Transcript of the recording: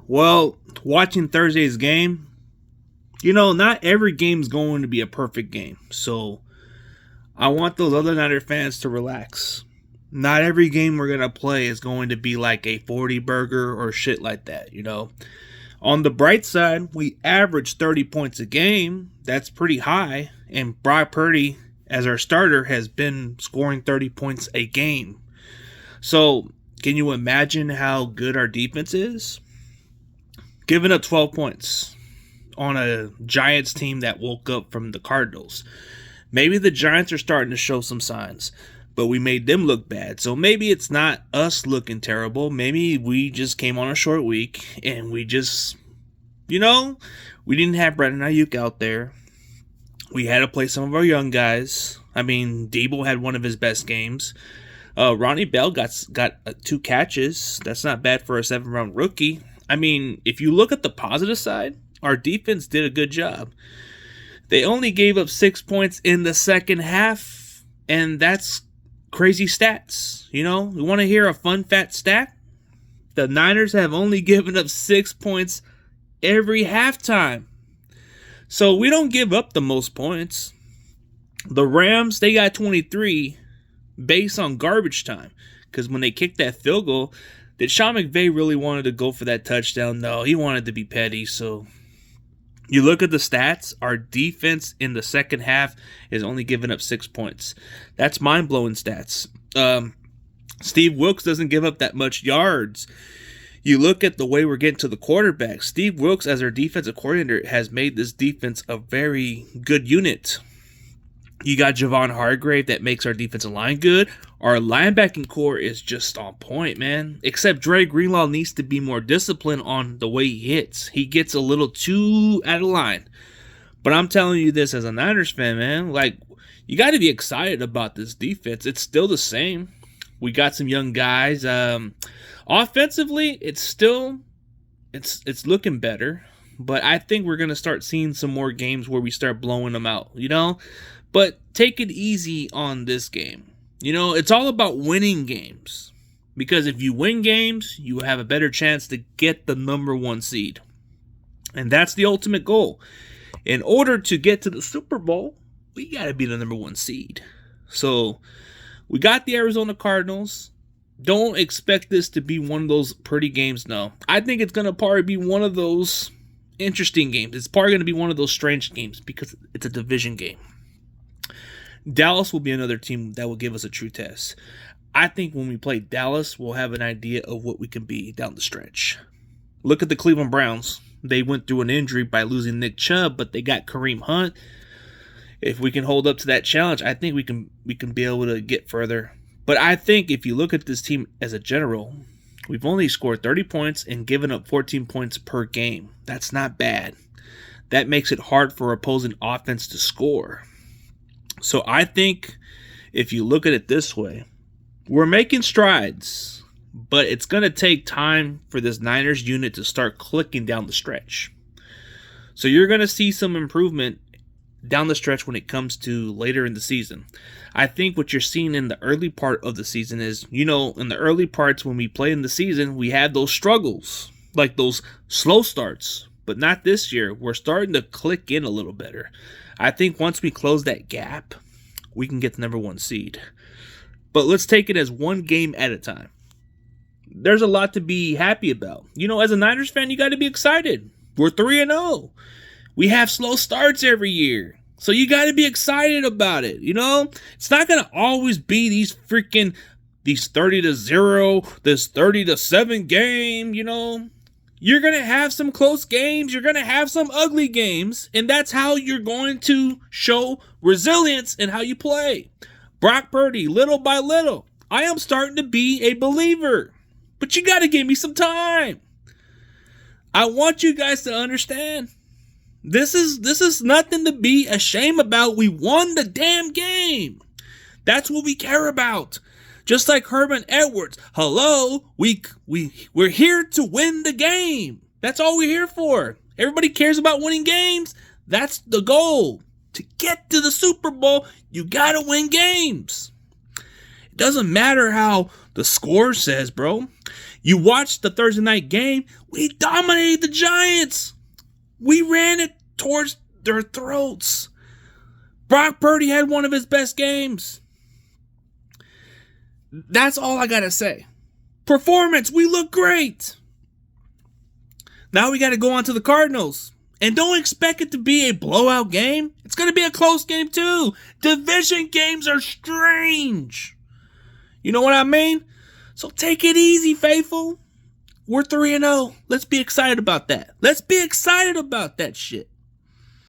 Well, watching Thursday's game, not every game's going to be a perfect game. So I want those other Niner fans to relax. Not every game we're going to play is going to be like a 40 burger or shit like that. On the bright side, we average 30 points a game. That's pretty high. And Brock Purdy, as our starter, has been scoring 30 points a game. So, can you imagine how good our defense is? Giving up 12 points on a Giants team that woke up from the Cardinals. Maybe the Giants are starting to show some signs, but we made them look bad. So maybe it's not us looking terrible. Maybe we just came on a short week and we just, we didn't have Brandon Ayuk out there. We had to play some of our young guys. I mean, Debo had one of his best games. Ronnie Bell got 2 catches. That's not bad for a 7th-round rookie. I mean, if you look at the positive side, our defense did a good job. They only gave up 6 points in the second half, and that's crazy stats. You want to hear a fun fat stat? The Niners have only given up 6 points every halftime. So we don't give up the most points. The Rams, they got 23 based on garbage time. Because when they kicked that field goal, did Sean McVay really wanted to go for that touchdown? No, he wanted to be petty. So you look at the stats, our defense in the second half is only giving up 6 points. That's mind-blowing stats. Steve Wilks doesn't give up that much yards. You look at the way we're getting to the quarterback. Steve Wilks, as our defensive coordinator, has made this defense a very good unit. You got Javon Hargrave that makes our defensive line good. Our linebacking core is just on point, man. Except Dre Greenlaw needs to be more disciplined on the way he hits. He gets a little too out of line. But I'm telling you this as a Niners fan, man. You got to be excited about this defense. It's still the same. We got some young guys. Offensively, it's looking better. But I think we're going to start seeing some more games where we start blowing them out, But take it easy on this game. It's all about winning games. Because if you win games, you have a better chance to get the number 1 seed. And that's the ultimate goal. In order to get to the Super Bowl, we got to be the number 1 seed. So, we got the Arizona Cardinals. Don't expect this to be one of those pretty games, no. I think it's going to probably be one of those interesting games. It's probably going to be one of those strange games because it's a division game. Dallas will be another team that will give us a true test. I think when we play Dallas, we'll have an idea of what we can be down the stretch. Look at the Cleveland Browns. They went through an injury by losing Nick Chubb, but they got Kareem Hunt. If we can hold up to that challenge, I think we can be able to get further. But I think if you look at this team as a general, we've only scored 30 points and given up 14 points per game. That's not bad. That makes it hard for opposing offense to score. So I think if you look at it this way, we're making strides, but it's going to take time for this Niners unit to start clicking down the stretch. So you're going to see some improvement down the stretch when it comes to later in the season. I think what you're seeing in the early part of the season is, in the early parts when we play in the season, we had those struggles, like those slow starts, but not this year. We're starting to click in a little better. I think once we close that gap, we can get the number 1 seed. But let's take it as one game at a time. There's a lot to be happy about. As a Niners fan, you got to be excited. We're 3-0. We have slow starts every year. So you got to be excited about it. It's not going to always be these 30-0, this 30-7 game, You're going to have some close games. You're going to have some ugly games. And that's how you're going to show resilience in how you play. Brock Purdy, little by little, I am starting to be a believer. But you got to give me some time. I want you guys to understand. This is nothing to be ashamed about. We won the damn game. That's what we care about. Just like Herman Edwards. Hello, we're here to win the game. That's all we're here for. Everybody cares about winning games. That's the goal. To get to the Super Bowl, you gotta win games. It doesn't matter how the score says, bro. You watched the Thursday night game. We dominated the Giants. We ran it towards their throats. Brock Purdy had one of his best games. That's all I got to say. Performance, we look great. Now we got to go on to the Cardinals. And don't expect it to be a blowout game. It's going to be a close game too. Division games are strange. You know what I mean? So take it easy, faithful. We're 3-0. Let's be excited about that. Let's be excited about that shit.